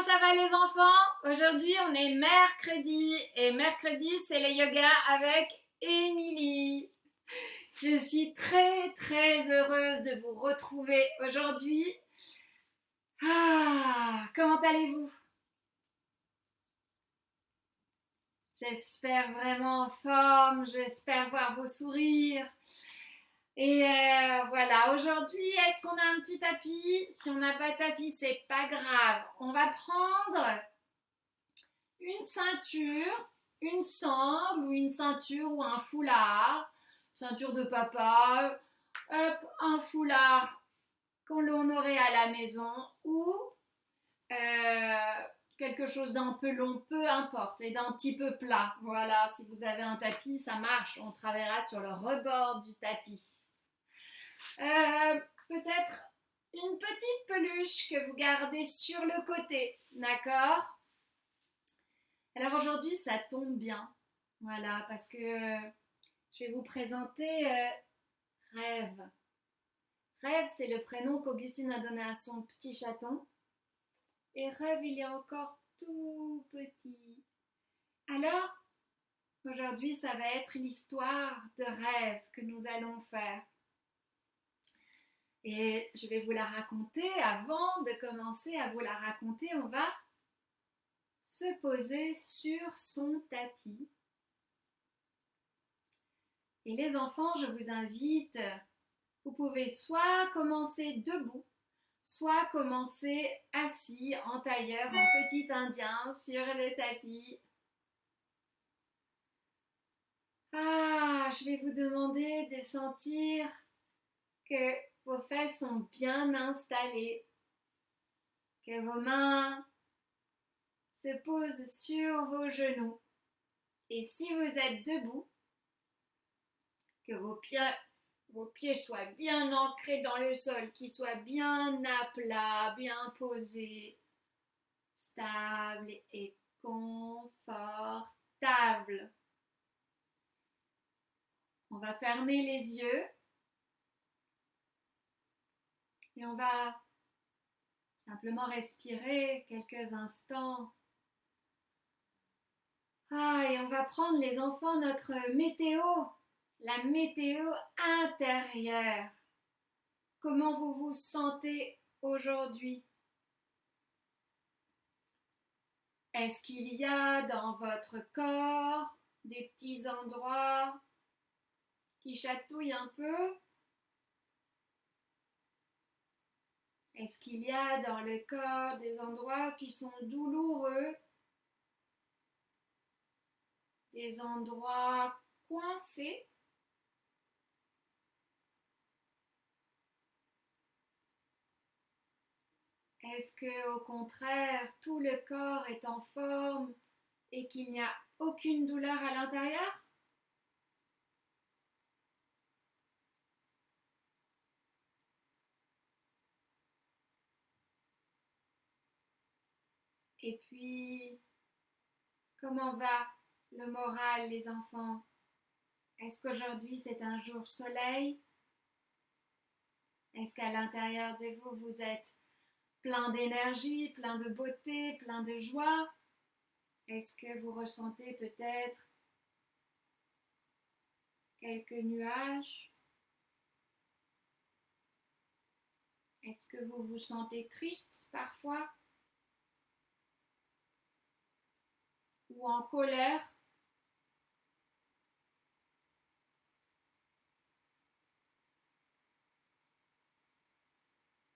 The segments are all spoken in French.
ça va les enfants? Aujourd'hui on est mercredi et mercredi c'est les yogas avec Émilie. Je suis très heureuse de vous retrouver aujourd'hui. Comment allez-vous? J'espère vraiment en forme, j'espère voir vos sourires. Et voilà, aujourd'hui, est-ce qu'on a un petit tapis? Si on n'a pas de tapis, c'est pas grave. On va prendre une ceinture, une sangle ou une ceinture ou un foulard, ceinture de papa, hop, un foulard qu'on aurait à la maison ou quelque chose d'un peu long, peu importe, et d'un petit peu plat. Voilà, si vous avez un tapis, ça marche. On travaillera sur le rebord du tapis. Peut-être une petite peluche que vous gardez sur le côté, d'accord? Alors aujourd'hui, ça tombe bien, voilà, parce que je vais vous présenter Rêve. Rêve, c'est le prénom qu'Augustine a donné à son petit chaton. Et Rêve, il est encore tout petit. Alors, aujourd'hui, ça va être l'histoire de Rêve que nous allons faire. Et je vais vous la raconter. Avant de commencer à vous la raconter, on va se poser sur son tapis. Et les enfants, je vous invite, vous pouvez soit commencer debout, soit commencer assis en tailleur, en petit indien sur le tapis. Je vais vous demander de sentir que vos fesses sont bien installées, que vos mains se posent sur vos genoux. Et si vous êtes debout, que vos pieds soient bien ancrés dans le sol, qu'ils soient bien à plat, bien posés, stables et confortables. On va fermer les yeux et on va simplement respirer quelques instants. Et on va prendre les enfants notre météo, la météo intérieure. Comment vous vous sentez aujourd'hui? Est-ce qu'il y a dans votre corps des petits endroits qui chatouillent un peu? Est-ce qu'il y a dans le corps des endroits qui sont douloureux? Des endroits coincés? Est-ce que, au contraire, tout le corps est en forme et qu'il n'y a aucune douleur à l'intérieur? Et puis, comment va le moral, les enfants? Est-ce qu'aujourd'hui c'est un jour soleil? Est-ce qu'à l'intérieur de vous, vous êtes plein d'énergie, plein de beauté, plein de joie? Est-ce que vous ressentez peut-être quelques nuages? Est-ce que vous vous sentez triste parfois? Ou en colère?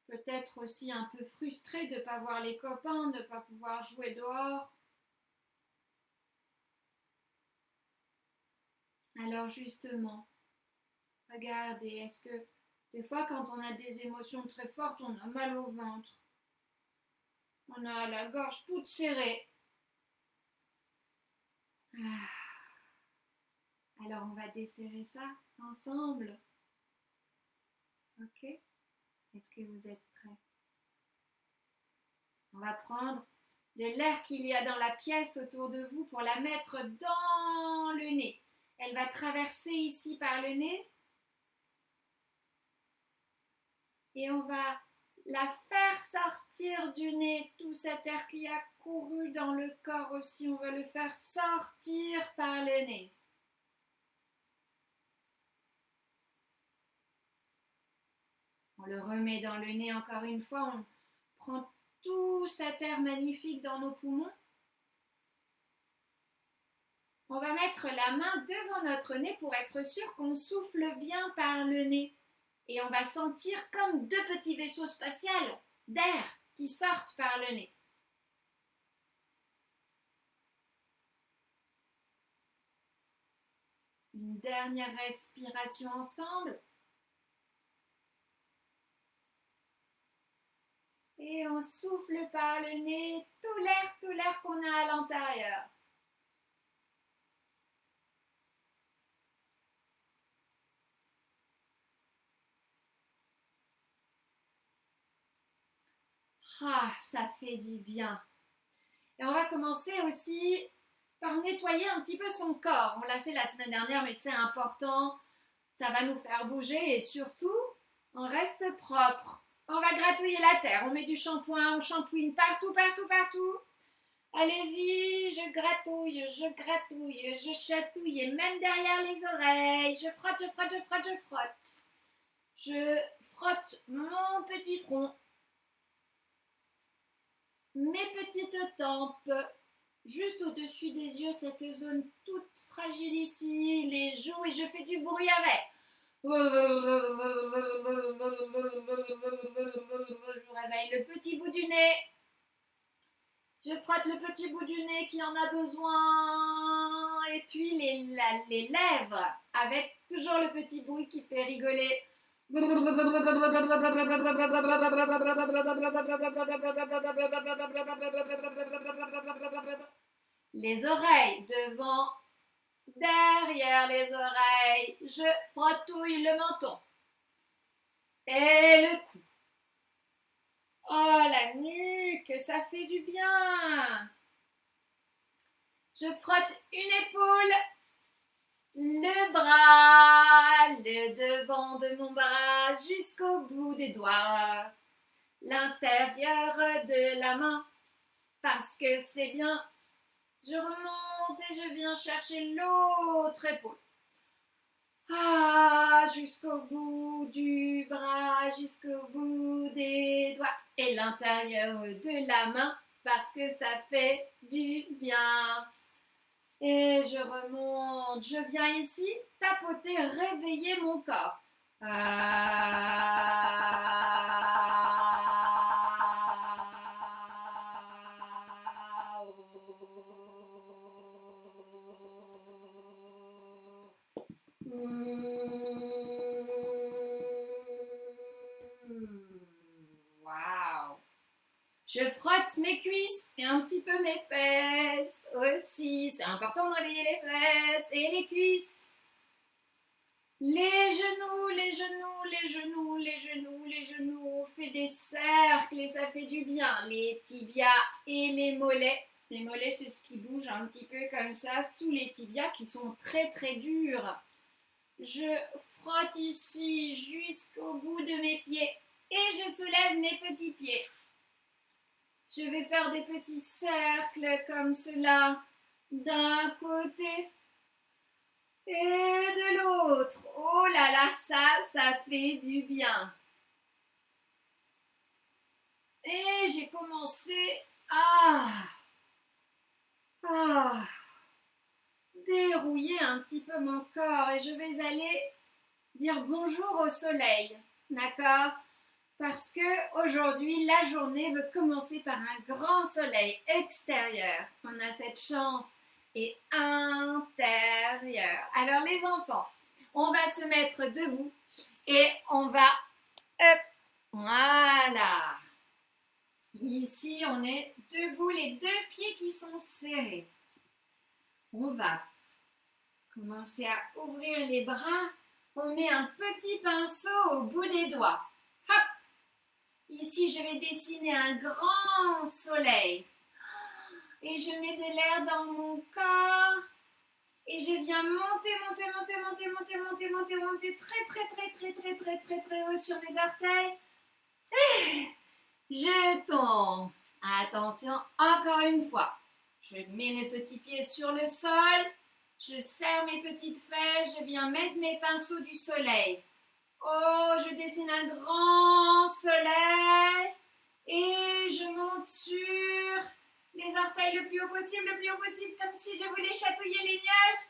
Peut-être aussi un peu frustré de ne pas voir les copains, de ne pas pouvoir jouer dehors. Alors justement, regardez, est-ce que des fois quand on a des émotions très fortes, on a mal au ventre, on a la gorge toute serrée. Alors on va desserrer ça ensemble. Ok? Est-ce que vous êtes prêts? On va prendre de l'air qu'il y a dans la pièce autour de vous pour la mettre dans le nez. Elle va traverser ici par le nez et on va la faire sortir du nez, tout cet air qui a couru dans le corps aussi, on va le faire sortir par le nez. On le remet dans le nez encore une fois, on prend tout cet air magnifique dans nos poumons. On va mettre la main devant notre nez pour être sûr qu'on souffle bien par le nez. Et on va sentir comme deux petits vaisseaux spatiaux d'air qui sortent par le nez. Une dernière respiration ensemble. Et on souffle par le nez tout l'air qu'on a à l'intérieur. Ah, ça fait du bien. Et on va commencer aussi par nettoyer un petit peu son corps. On l'a fait la semaine dernière, mais c'est important. Ça va nous faire bouger et surtout, on reste propre. On va gratouiller la terre. On met du shampoing, on shampouine partout, partout, partout. Allez-y, je gratouille, je chatouille et même derrière les oreilles. Je frotte, je frotte, je frotte, je frotte. Je frotte mon petit front. Mes petites tempes, juste au-dessus des yeux, cette zone toute fragile ici, les joues, et je fais du bruit avec. Je réveille le petit bout du nez. Je frotte le petit bout du nez qui en a besoin. Et puis les lèvres, avec toujours le petit bruit qui fait rigoler. Les oreilles devant, derrière les oreilles, je frottouille le menton et le cou. Oh, la nuque, ça fait du bien. Je frotte une épaule, le bras, le devant de mon bras jusqu'au bout des doigts, l'intérieur de la main, parce que c'est bien. Je remonte et je viens chercher l'autre épaule. Ah, jusqu'au bout du bras, jusqu'au bout des doigts et l'intérieur de la main parce que ça fait du bien. Et je remonte, je viens ici tapoter, réveiller mon corps. Waouh! Je frotte mes cuisses et un petit peu mes fesses aussi. C'est important de réveiller les fesses et les cuisses. Les genoux, les genoux, les genoux, les genoux, les genoux. On fait des cercles et ça fait du bien. Les tibias et les mollets. Les mollets, c'est ce qui bouge un petit peu comme ça sous les tibias qui sont très très durs. Je frotte ici jusqu'au bout de mes pieds et je soulève mes petits pieds. Je vais faire des petits cercles comme cela d'un côté et de l'autre. Oh là là, ça fait du bien. Et j'ai commencé à dérouiller un petit peu mon corps et je vais aller dire bonjour au soleil, d'accord? Parce que aujourd'hui, la journée veut commencer par un grand soleil extérieur. On a cette chance. Et intérieur. Alors les enfants, on va se mettre debout et on va, hop, voilà. Ici, on est debout, les deux pieds qui sont serrés. On va commencer à ouvrir les bras. On met un petit pinceau au bout des doigts. Hop. Ici, je vais dessiner un grand soleil. Et je mets de l'air dans mon corps. Et je viens monter très haut sur mes orteils. Je tombe. Attention, encore une fois. Je mets mes petits pieds sur le sol. Je serre mes petites fesses. Je viens mettre mes pinceaux du soleil. Oh, je dessine un grand soleil. Et je monte sur les orteils le plus haut possible, comme si je voulais chatouiller les nuages.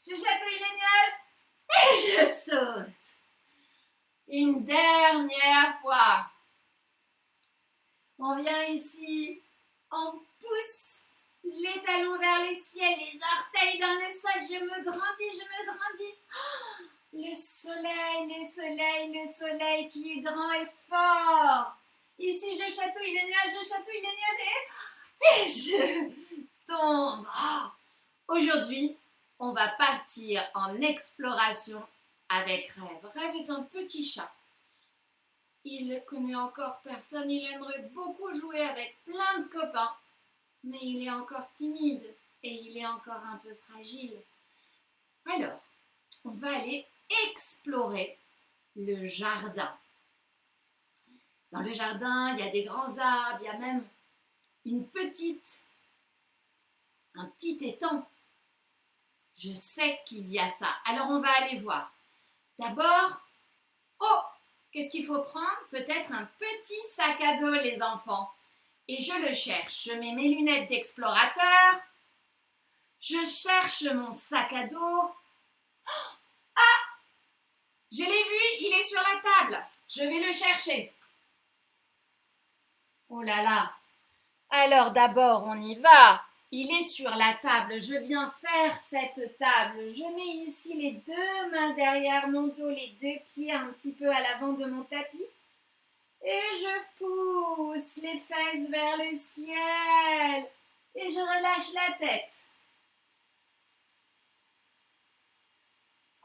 Je chatouille les nuages et je saute. Une dernière fois. On vient ici, on pousse les talons vers le ciel, les orteils dans le sol. Je me grandis. Oh, le soleil qui est grand et fort. Ici, je chatouille les nuages et je tombe. Oh. Aujourd'hui, on va partir en exploration avec Rêve. Rêve est un petit chat. Il ne connaît encore personne. Il aimerait beaucoup jouer avec plein de copains. Mais il est encore timide et il est encore un peu fragile. Alors, on va aller explorer le jardin. Dans le jardin, il y a des grands arbres, il y a même un petit étang. Je sais qu'il y a ça. Alors, on va aller voir. D'abord, qu'est-ce qu'il faut prendre? Peut-être un petit sac à dos, les enfants. Et je le cherche. Je mets mes lunettes d'explorateur. Je cherche mon sac à dos. Je l'ai vu, il est sur la table. Je vais le chercher. Oh là là. Alors d'abord, on y va. Il est sur la table. Je viens faire cette table. Je mets ici les deux mains derrière mon dos, les deux pieds un petit peu à l'avant de mon tapis. Et je pousse les fesses vers le ciel. Et je relâche la tête.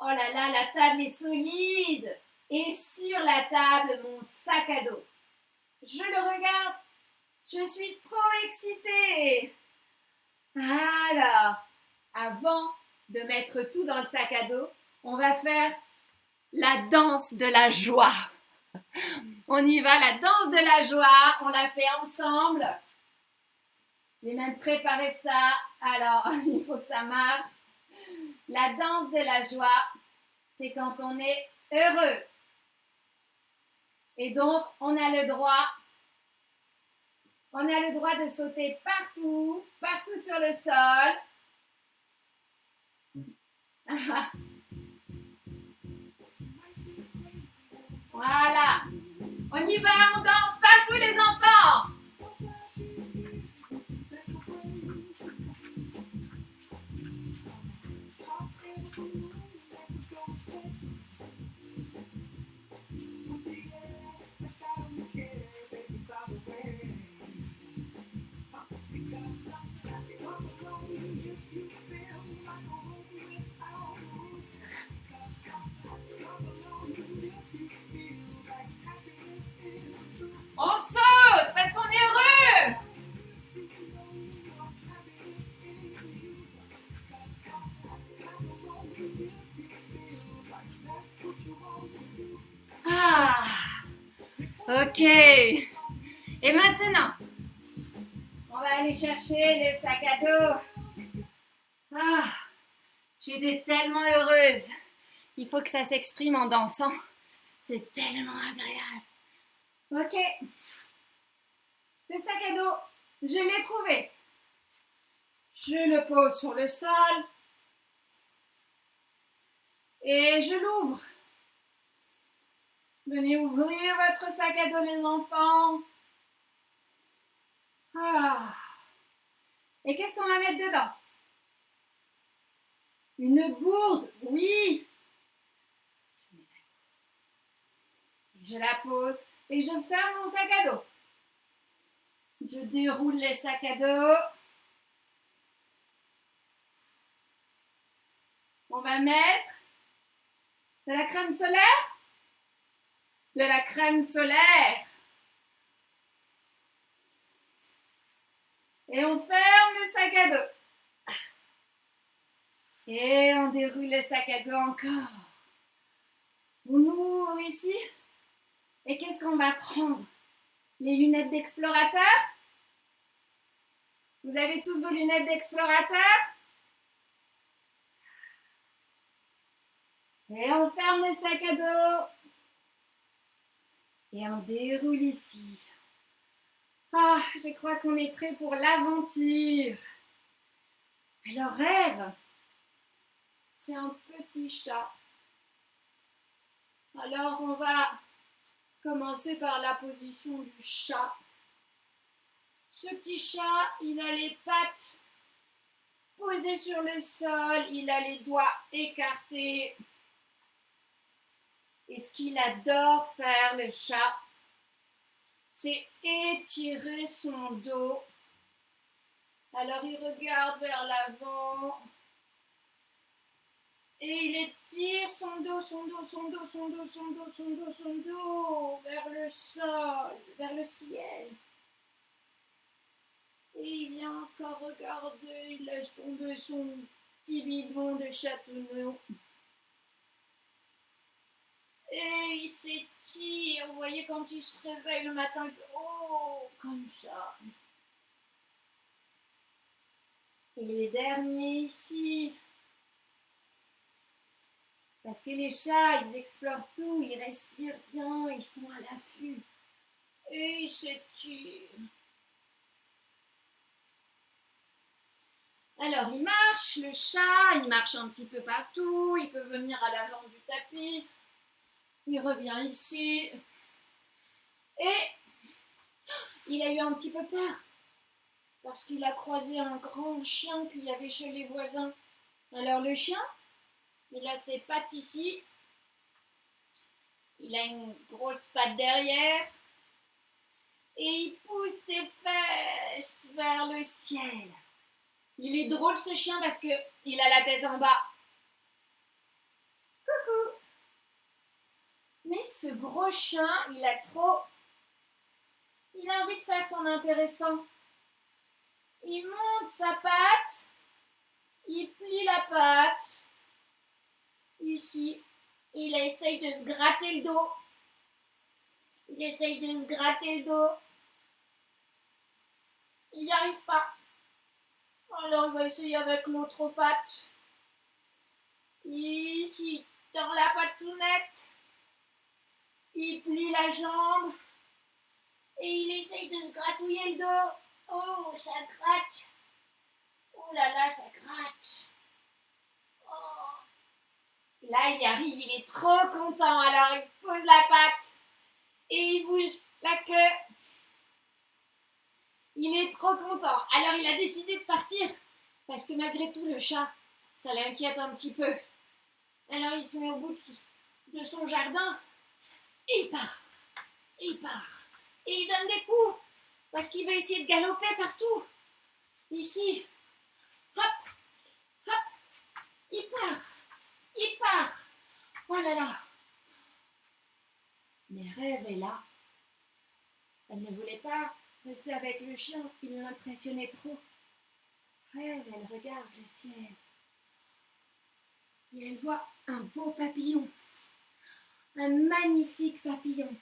Oh là là, la table est solide. Et sur la table, mon sac à dos. Je le regarde. Je suis trop excitée. Alors, avant de mettre tout dans le sac à dos, on va faire la danse de la joie. On y va, la danse de la joie. On la fait ensemble. J'ai même préparé ça. Alors, il faut que ça marche. La danse de la joie, c'est quand on est heureux. Et donc, on a le droit de sauter partout sur le sol. Voilà. On y va, on danse partout les enfants. On saute parce qu'on est heureux. Ah, ok. Et maintenant, on va aller chercher le sac à dos. Ah, j'étais tellement heureuse. Il faut que ça s'exprime en dansant. C'est tellement agréable. Ok. Le sac à dos, je l'ai trouvé. Je le pose sur le sol. Et je l'ouvre. Venez ouvrir votre sac à dos, les enfants. Ah. Et qu'est-ce qu'on va mettre dedans? Une gourde, oui. Je la pose et je ferme mon sac à dos. Je déroule les sacs à dos. On va mettre de la crème solaire. De la crème solaire. Et on ferme le sac à dos. Et on déroule le sac à dos encore. On ouvre ici. Et qu'est-ce qu'on va prendre? Les lunettes d'explorateur? Vous avez tous vos lunettes d'explorateur? Et on ferme le sac à dos. Et on déroule ici. Ah, je crois qu'on est prêt pour l'aventure. Alors rêve, c'est un petit chat. Alors on va commencer par la position du chat. Ce petit chat, il a les pattes posées sur le sol, il a les doigts écartés. Et ce qu'il adore faire, le chat, c'est étirer son dos. Alors il regarde vers l'avant et il étire son dos, son dos, son dos, son dos, son dos, son dos, son dos vers le sol, vers le ciel. Et il vient encore regarder, il laisse tomber son petit bidon de chatouneau. Et il s'étire, vous voyez quand il se réveille le matin, il fait oh, comme ça. Et les derniers ici, parce que les chats, ils explorent tout, ils respirent bien, ils sont à l'affût. Et ils s'étirent. Alors il marche, le chat, il marche un petit peu partout, il peut venir à l'avant du tapis. Il revient ici. Et il a eu un petit peu peur. Parce qu'il a croisé un grand chien qu'il y avait chez les voisins. Alors le chien, il a ses pattes ici. Il a une grosse patte derrière. Et il pousse ses fesses vers le ciel. Il est drôle ce chien parce qu'il a la tête en bas. Coucou! Mais ce gros chien, il a envie de faire son intéressant. Il monte sa patte, il plie la patte. Ici, il essaye de se gratter le dos. Il essaye de se gratter le dos. Il n'y arrive pas. Alors il va essayer avec l'autre patte. Ici, il tord la patte tout nette. Il plie la jambe. Et il essaye de se gratouiller le dos. Oh, ça gratte. Oh là là, ça gratte. Oh. Là, il y arrive, il est trop content. Alors, il pose la patte et il bouge la queue. Il est trop content. Alors, il a décidé de partir parce que malgré tout, le chat, ça l'inquiète un petit peu. Alors, il se met au bout de son jardin et il part. Il part. Et il donne des coups parce qu'il va essayer de galoper partout. Ici, hop, hop, il part. Il part. Oh là là. Mais Rêve est là. Elle ne voulait pas rester avec le chien. Il l'impressionnait trop. Rêve, elle regarde le ciel. Et elle voit un beau papillon. Un magnifique papillon.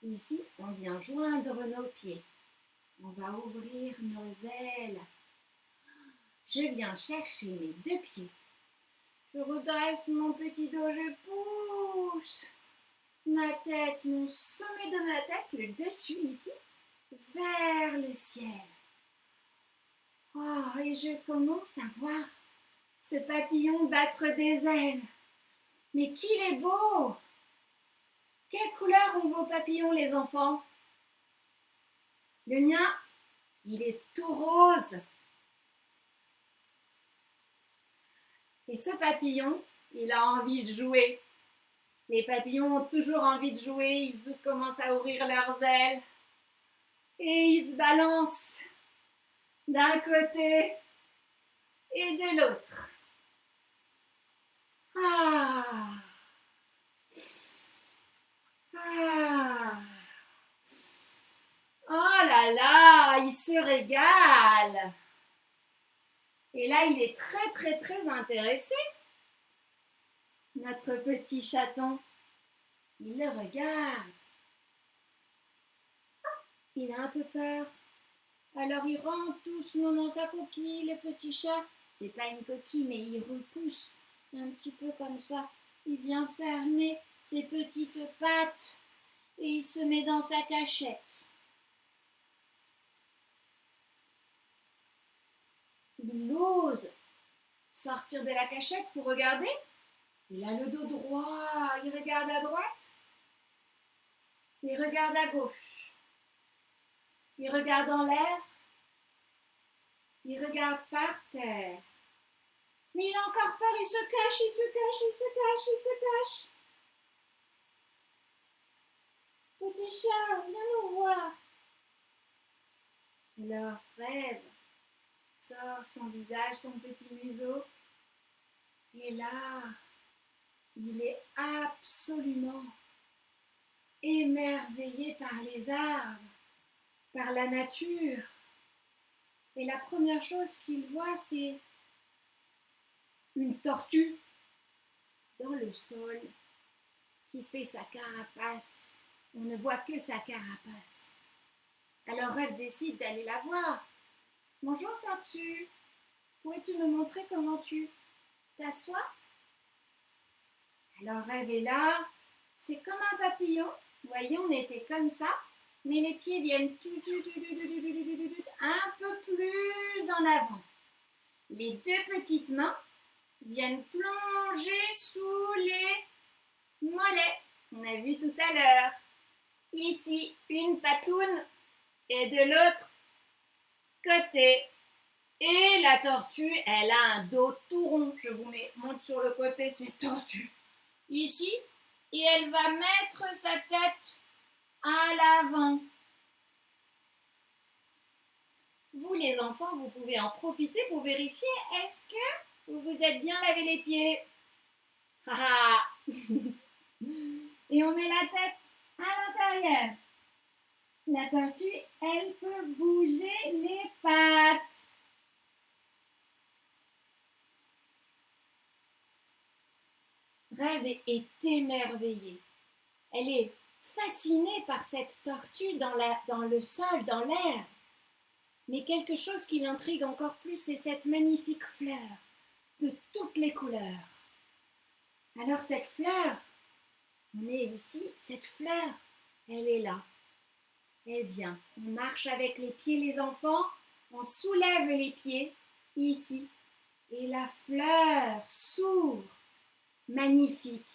Et ici, on vient joindre nos pieds. On va ouvrir nos ailes. Je viens chercher mes deux pieds. Je redresse mon petit dos, je pousse ma tête, mon sommet de ma tête, le dessus ici, vers le ciel. Oh, et je commence à voir ce papillon battre des ailes. Mais qu'il est beau! Quelle couleur ont vos papillons, les enfants? Le mien, il est tout rose. Et ce papillon, il a envie de jouer. Les papillons ont toujours envie de jouer, ils commencent à ouvrir leurs ailes. Et ils se balancent d'un côté et de l'autre. Ah! Ah! Oh là là, il se régale. Et là, il est très très très intéressé. Notre petit chaton, il le regarde. Il a un peu peur. Alors il rentre doucement dans sa coquille, le petit chat. C'est pas une coquille, mais il repousse un petit peu comme ça. Il vient fermer ses petites pattes et il se met dans sa cachette. Il ose sortir de la cachette pour regarder. Il a le dos droit, il regarde à droite, il regarde à gauche, il regarde en l'air, il regarde par terre. Mais il a encore peur, il se cache, il se cache, il se cache, il se cache. Petit chat, viens nous voir. Alors Rêve sort son visage, son petit museau. Et là, il est absolument émerveillé par les arbres, par la nature. Et la première chose qu'il voit, c'est une tortue dans le sol qui fait sa carapace. On ne voit que sa carapace. Alors Rêve décide d'aller la voir. Bonjour tortue, pourrais-tu me montrer comment tu t'assois? Alors Rêve est là, c'est comme un papillon. Vous voyez, on était comme ça, mais les pieds viennent un peu plus en avant. Les deux petites mains viennent plonger sous les mollets. On a vu tout à l'heure. Ici, une patoune et de l'autre côté. Et la tortue, elle a un dos tout rond. Je vous montre sur le côté cette tortue. Ici, et elle va mettre sa tête à l'avant. Vous les enfants, vous pouvez en profiter pour vérifier est-ce que vous vous êtes bien lavé les pieds. Et on met la tête à l'intérieur. La tortue, elle peut bouger les pattes. Rêve est émerveillée. Elle est fascinée par cette tortue dans le sol, dans l'air. Mais quelque chose qui l'intrigue encore plus, c'est cette magnifique fleur de toutes les couleurs. Alors cette fleur, on est ici, cette fleur, elle est là. Elle vient. On marche avec les pieds les enfants, on soulève les pieds ici. Et la fleur s'ouvre, magnifique,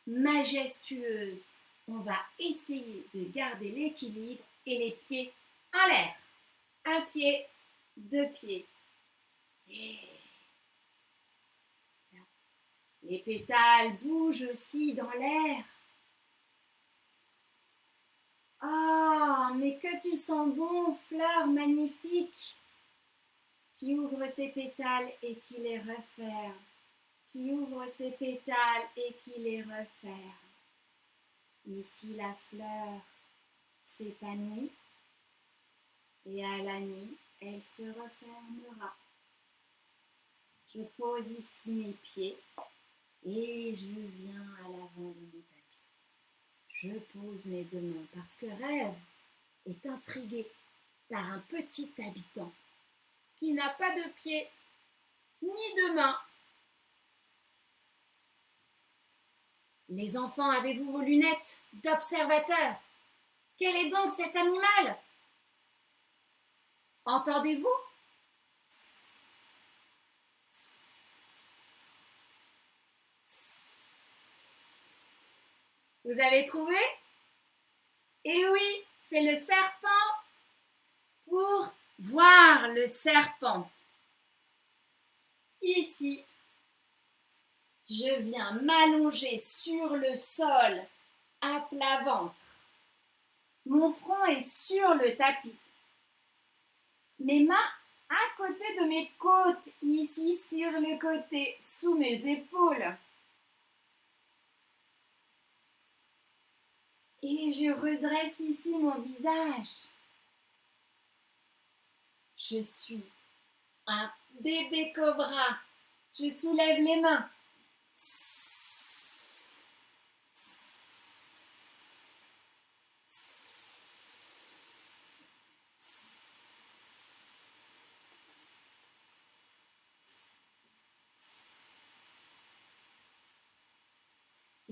majestueuse. On va essayer de garder l'équilibre et les pieds en l'air. Un pied, deux pieds. Et les pétales bougent aussi dans l'air. Oh, mais que tu sens bon, fleur magnifique, qui ouvre ses pétales et qui les referme, qui ouvre ses pétales et qui les referme. Ici, la fleur s'épanouit et à la nuit, elle se refermera. Je pose ici mes pieds et je viens à l'avant de mon tapis. Je pose mes deux mains parce que Rêve est intrigué par un petit habitant qui n'a pas de pieds ni de mains. Les enfants, avez-vous vos lunettes d'observateur? Quel est donc cet animal? Entendez-vous? Vous avez trouvé? Eh oui, c'est le serpent pour voir le serpent. Ici, je viens m'allonger sur le sol à plat ventre. Mon front est sur le tapis. Mes mains à côté de mes côtes, ici sur le côté, sous mes épaules. Et je redresse ici mon visage. Je suis un bébé cobra. Je soulève les mains.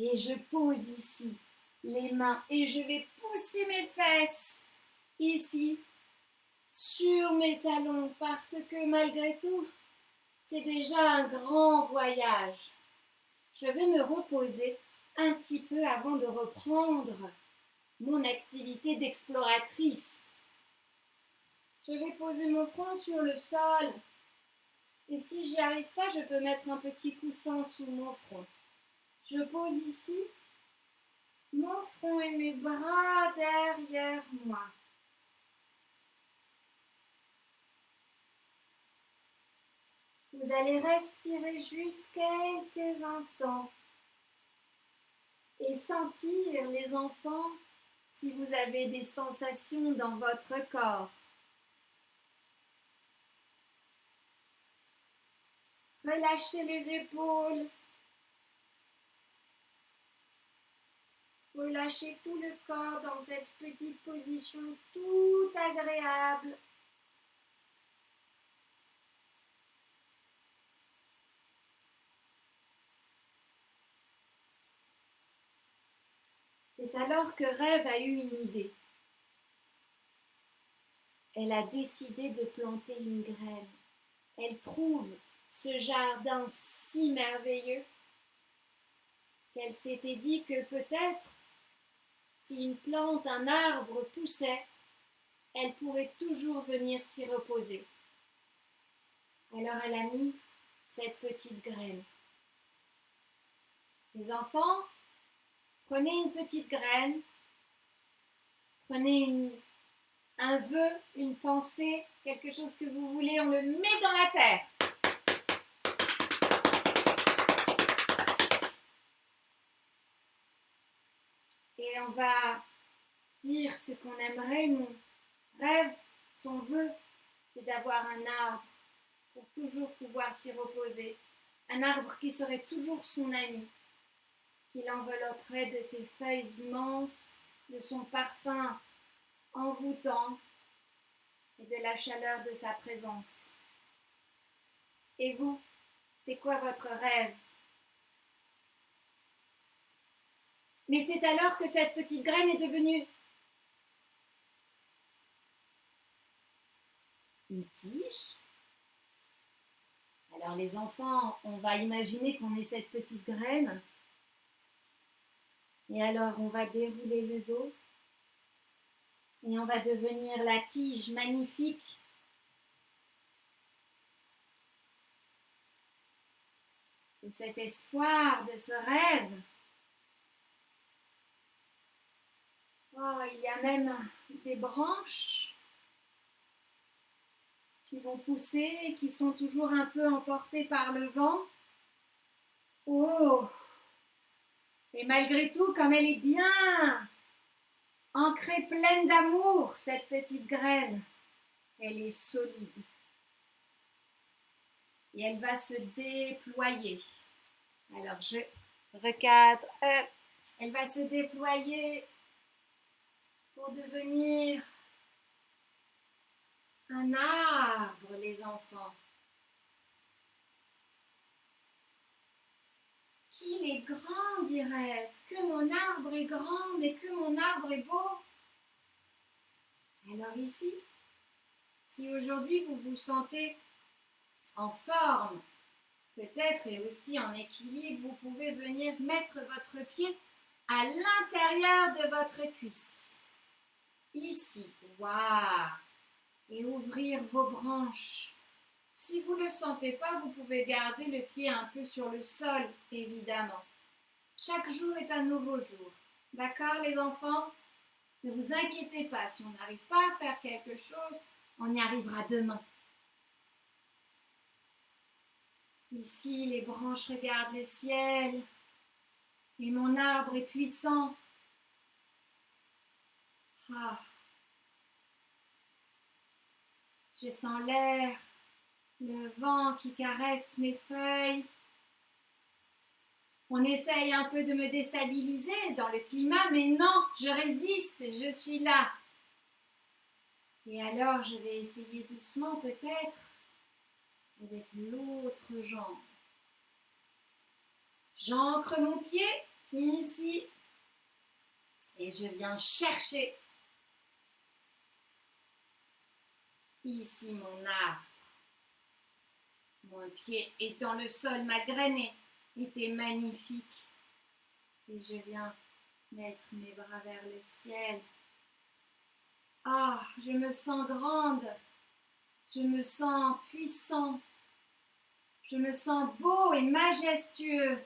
Et je pose ici les mains et je vais pousser mes fesses ici sur mes talons parce que malgré tout, c'est déjà un grand voyage. Je vais me reposer un petit peu avant de reprendre mon activité d'exploratrice. Je vais poser mon front sur le sol. Et si j'y arrive pas, je peux mettre un petit coussin sous mon front. Je pose ici mon front et mes bras derrière moi. Vous allez respirer juste quelques instants et sentir, les enfants, si vous avez des sensations dans votre corps. Relâchez les épaules. Relâchez tout le corps dans cette petite position tout agréable. C'est alors que Rêve a eu une idée. Elle a décidé de planter une graine. Elle trouve ce jardin si merveilleux qu'elle s'était dit que peut-être, si une plante, un arbre poussait, elle pourrait toujours venir s'y reposer. Alors elle a mis cette petite graine. Les enfants, prenez une petite graine, prenez un vœu, une pensée, quelque chose que vous voulez, on le met dans la terre. Et on va dire ce qu'on aimerait, nous. Rêve, son vœu, c'est d'avoir un arbre pour toujours pouvoir s'y reposer. Un arbre qui serait toujours son ami, qui l'envelopperait de ses feuilles immenses, de son parfum envoûtant et de la chaleur de sa présence. Et vous, c'est quoi votre rêve? Mais c'est alors que cette petite graine est devenue une tige. Alors les enfants, on va imaginer qu'on est cette petite graine. Et alors on va dérouler le dos. Et on va devenir la tige magnifique. De cet espoir, de ce rêve. Oh, il y a même des branches qui vont pousser et qui sont toujours un peu emportées par le vent. Oh! Et malgré tout, comme elle est bien ancrée, pleine d'amour, cette petite graine, elle est solide. Et elle va se déployer. Alors, je recadre. Elle va se déployer pour devenir un arbre, les enfants. Qu'il est grand, dit Rêve. Que mon arbre est grand, mais que mon arbre est beau. Alors ici, si aujourd'hui vous vous sentez en forme, peut-être et aussi en équilibre, vous pouvez venir mettre votre pied à l'intérieur de votre cuisse. Ici, waouh! Et ouvrir vos branches. Si vous ne le sentez pas, vous pouvez garder le pied un peu sur le sol, évidemment. Chaque jour est un nouveau jour. D'accord, les enfants? Ne vous inquiétez pas, si on n'arrive pas à faire quelque chose, on y arrivera demain. Ici, les branches regardent le ciel et mon arbre est puissant. Ah. Je sens l'air, le vent qui caresse mes feuilles. On essaye un peu de me déstabiliser dans le climat, mais non, je résiste, je suis là. Et alors, je vais essayer doucement peut-être avec l'autre jambe. J'ancre mon pied Puis ici, et je viens chercher ici mon arbre. Mon pied est dans le sol, ma graine était magnifique. Et je viens mettre mes bras vers le ciel. Ah, je me sens grande, je me sens puissant, je me sens beau et majestueux.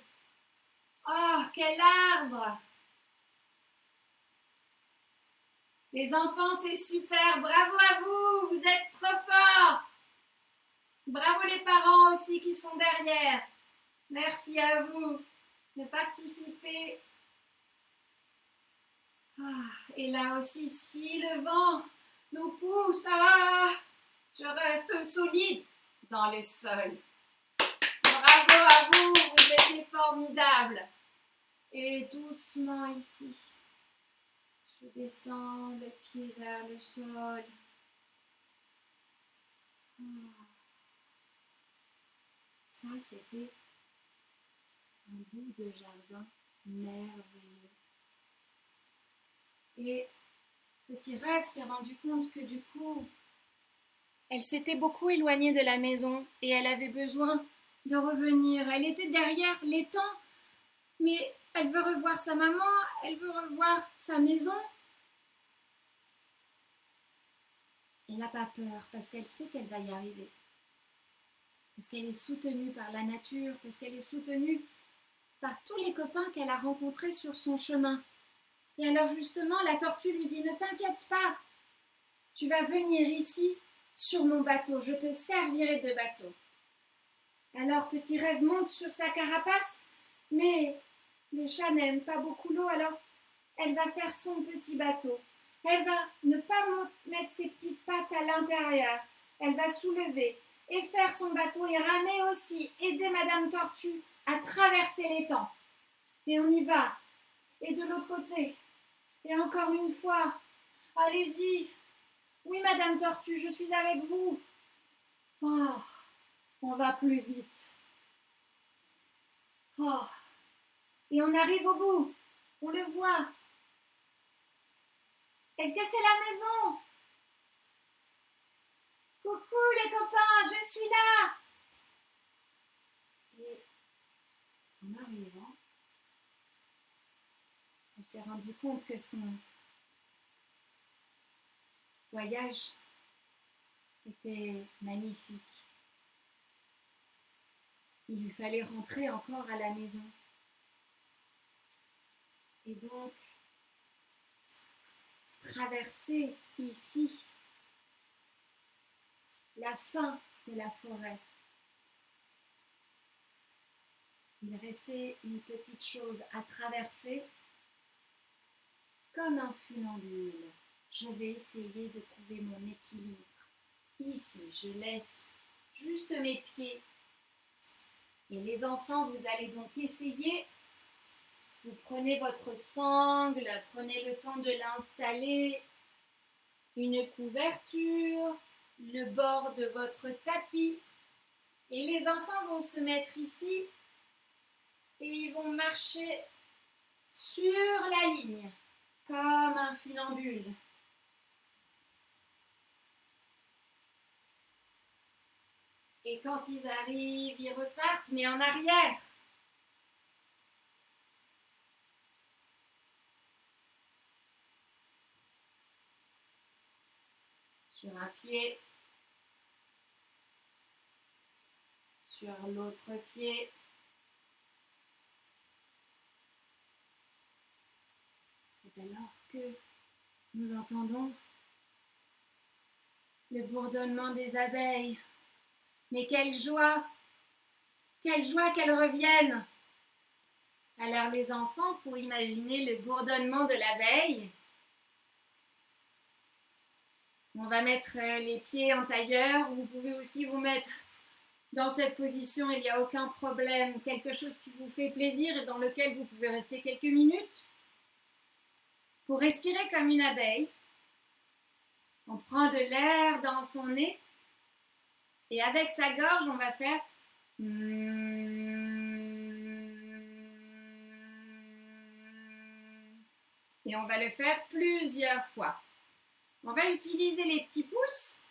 Oh, quel arbre! Les enfants, c'est super, bravo à vous, vous êtes trop forts. Bravo les parents aussi qui sont derrière. Merci à vous de participer. Ah, et là aussi, si le vent nous pousse, je reste solide dans le sol. Bravo à vous, vous êtes formidables. Et doucement ici, je descends le pied vers le sol. Ça, c'était un bout de jardin merveilleux. Et Petit Rêve s'est rendu compte que du coup, elle s'était beaucoup éloignée de la maison et elle avait besoin de revenir. Elle était derrière l'étang, mais elle veut revoir sa maman, elle veut revoir sa maison. Elle n'a pas peur parce qu'elle sait qu'elle va y arriver. Parce qu'elle est soutenue par la nature, parce qu'elle est soutenue par tous les copains qu'elle a rencontrés sur son chemin. Et alors justement, la tortue lui dit « Ne t'inquiète pas, tu vas venir ici sur mon bateau, je te servirai de bateau. » Alors Petit Rêve monte sur sa carapace, mais les chats n'aiment pas beaucoup l'eau, alors elle va faire son petit bateau. Elle va ne pas mettre ses petites pattes à l'intérieur, elle va soulever et faire son bateau et ramer aussi, aider Madame Tortue à traverser l'étang. Et on y va. Et de l'autre côté. Et encore une fois. Allez-y. Oui, Madame Tortue, je suis avec vous. Oh, on va plus vite. Oh. Et on arrive au bout. On le voit. Est-ce que c'est la maison? Coucou les copains, je suis là. Et en arrivant, on s'est rendu compte que son voyage était magnifique. Il lui fallait rentrer encore à la maison. Et donc, traverser ici la fin de la forêt. Il restait une petite chose à traverser comme un funambule. Je vais essayer de trouver mon équilibre. Ici, je laisse juste mes pieds. Et les enfants, vous allez donc essayer. Vous prenez votre sangle, prenez le temps de l'installer, une couverture, le bord de votre tapis. Et les enfants vont se mettre ici et ils vont marcher sur la ligne, comme un funambule. Et quand ils arrivent, ils repartent, mais en arrière. Sur un pied, sur l'autre pied. C'est alors que nous entendons le bourdonnement des abeilles. Mais quelle joie qu'elles reviennent. Alors les enfants, pour imaginer le bourdonnement de l'abeille, on va mettre les pieds en tailleur. Vous pouvez aussi vous mettre dans cette position, il n'y a aucun problème. Quelque chose qui vous fait plaisir et dans lequel vous pouvez rester quelques minutes. Pour respirer comme une abeille, on prend de l'air dans son nez et avec sa gorge, on va faire Et on va le faire plusieurs fois. On va utiliser les petits pouces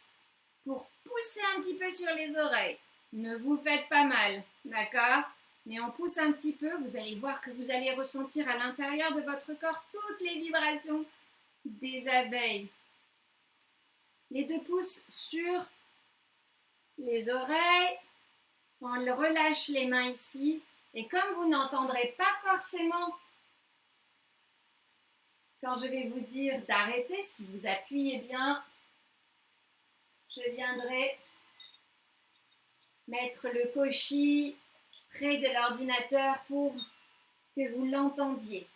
pour pousser un petit peu sur les oreilles. Ne vous faites pas mal, d'accord? Mais on pousse un petit peu, vous allez voir que vous allez ressentir à l'intérieur de votre corps toutes les vibrations des abeilles. Les 2 pouces sur les oreilles, on relâche les mains ici. Et comme vous n'entendrez pas forcément quand je vais vous dire d'arrêter, si vous appuyez bien, je viendrai mettre le koshi près de l'ordinateur pour que vous l'entendiez.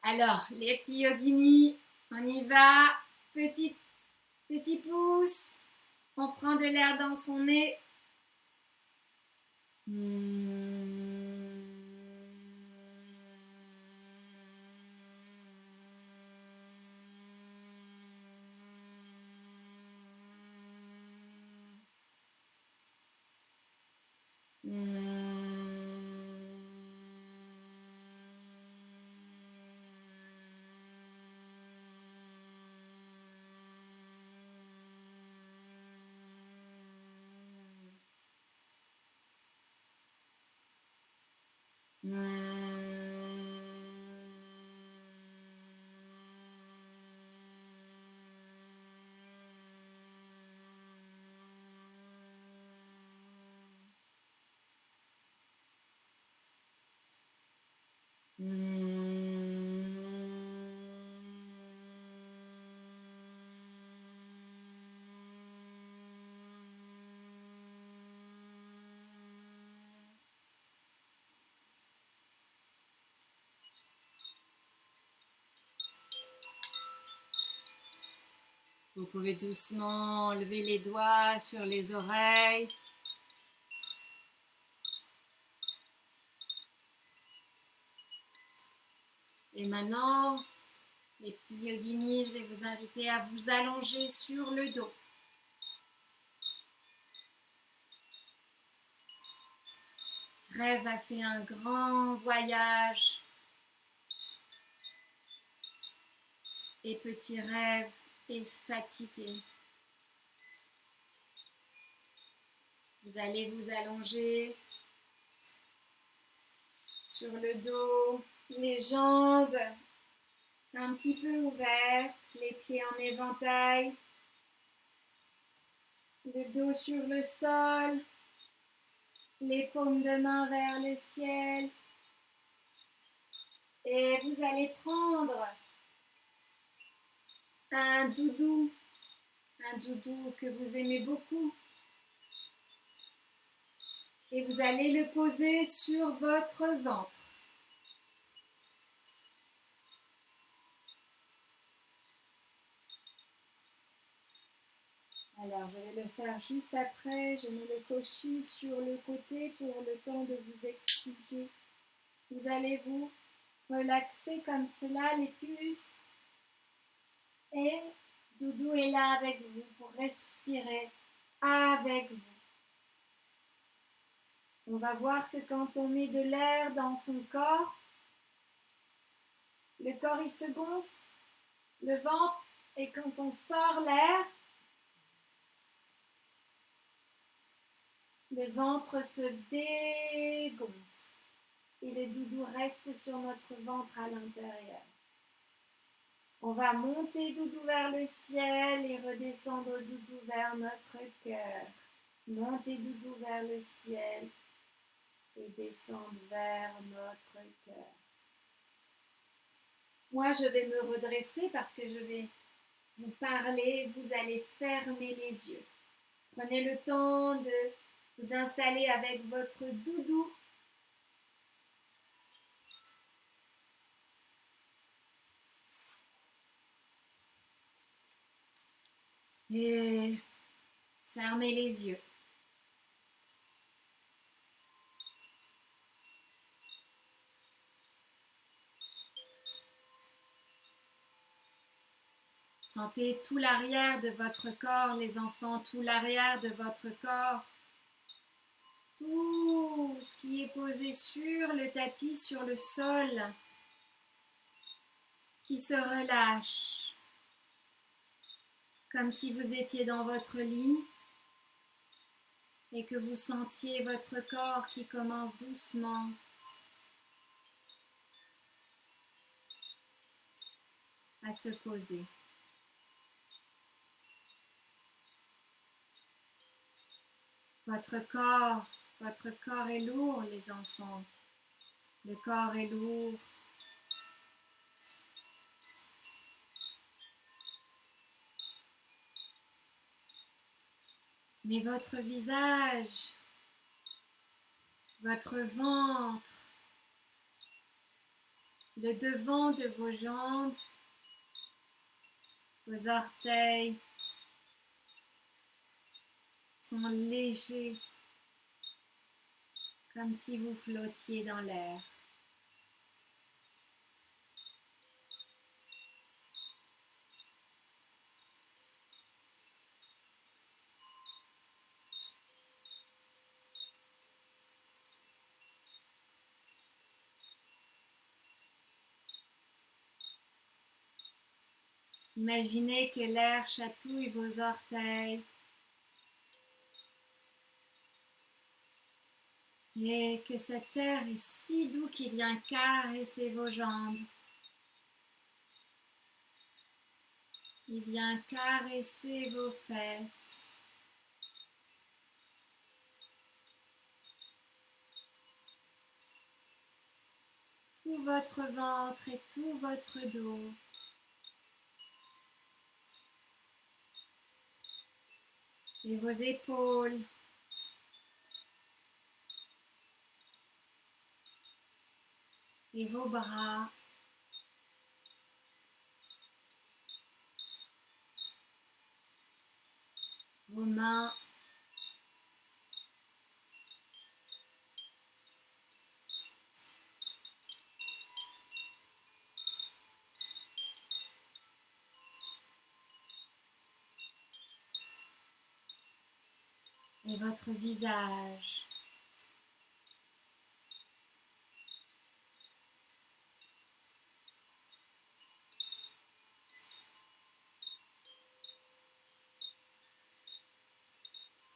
Alors, les petits yoginis, on y va. Petit pouce, on prend de l'air dans son nez. Vous pouvez doucement lever les doigts sur les oreilles. Et maintenant, les petits yoginis, je vais vous inviter à vous allonger sur le dos. Rêve a fait un grand voyage. Et petit rêve est fatigué. Vous allez vous allonger sur le dos, les jambes un petit peu ouvertes, les pieds en éventail, le dos sur le sol, les paumes de main vers le ciel. Et vous allez prendre un doudou que vous aimez beaucoup. Et vous allez le poser sur votre ventre. Alors, je vais le faire juste après. Je mets le koshi sur le côté pour le temps de vous expliquer. Vous allez vous relaxer comme cela, les puces. Et Doudou est là avec vous pour respirer avec vous. On va voir que quand on met de l'air dans son corps, le corps il se gonfle, le ventre, et quand on sort l'air, le ventre se dégonfle et le doudou reste sur notre ventre à l'intérieur. On va monter doudou vers le ciel et redescendre doudou vers notre cœur. Monter doudou vers le ciel et descendre vers notre cœur. Moi, je vais me redresser parce que je vais vous parler. Vous allez fermer les yeux. Prenez le temps de vous installer avec votre doudou. Et fermez les yeux. Sentez tout l'arrière de votre corps, les enfants, tout l'arrière de votre corps. Tout ce qui est posé sur le tapis, sur le sol. qui se relâche, comme si vous étiez dans votre lit et que vous sentiez votre corps qui commence doucement à se poser. Votre corps est lourd, les enfants. Le corps est lourd. Mais votre visage, votre ventre, le devant de vos jambes, vos orteils sont légers, comme si vous flottiez dans l'air. Imaginez que l'air chatouille vos orteils et que cet air est si doux qu'il vient caresser vos jambes. Il vient caresser vos fesses. Tout votre ventre et tout votre dos. Et vos épaules. Et vos bras. Vos mains. Et votre visage.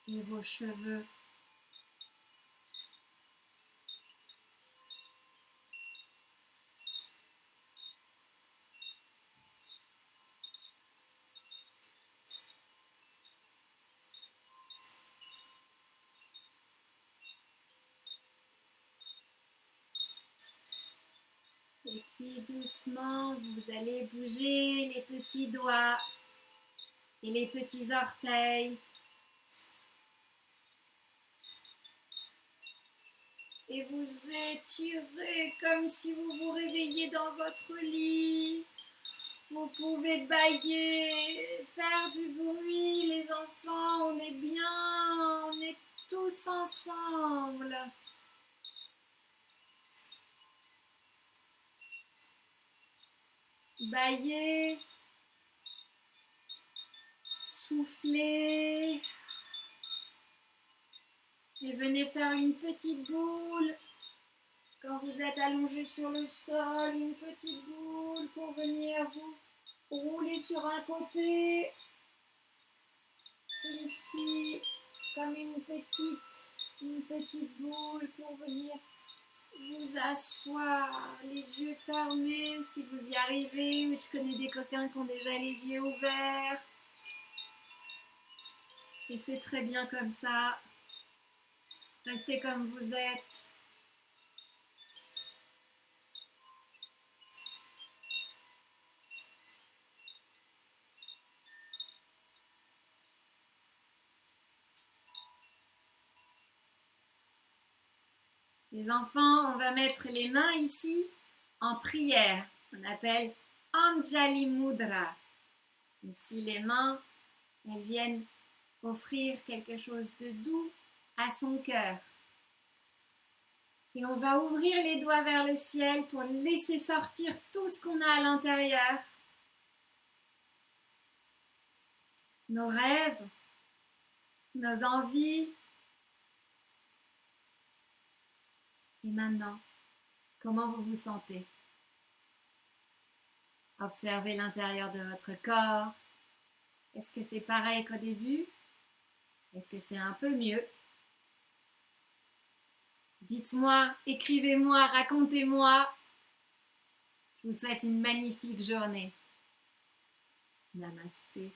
Et vos cheveux. Et puis doucement, vous allez bouger les petits doigts et les petits orteils. Et vous étirez comme si vous vous réveilliez dans votre lit. Vous pouvez bâiller, faire du bruit, les enfants, on est bien, on est tous ensemble. Bâillez, soufflez. Et venez faire une petite boule. Quand vous êtes allongé sur le sol, une petite boule pour venir vous rouler sur un côté. Ici, comme une petite boule pour venir vous asseoir, les yeux fermés si vous y arrivez. Je connais des coquins qui ont déjà les yeux ouverts. Et c'est très bien comme ça. Restez comme vous êtes. Les enfants, on va mettre les mains ici en prière. On appelle Anjali Mudra. Ici, les mains, elles viennent offrir quelque chose de doux à son cœur. Et on va ouvrir les doigts vers le ciel pour laisser sortir tout ce qu'on a à l'intérieur. Nos rêves, nos envies. Et maintenant, comment vous vous sentez? Observez l'intérieur de votre corps. Est-ce que c'est pareil qu'au début? Est-ce que c'est un peu mieux? Dites-moi, écrivez-moi, racontez-moi. Je vous souhaite une magnifique journée. Namasté.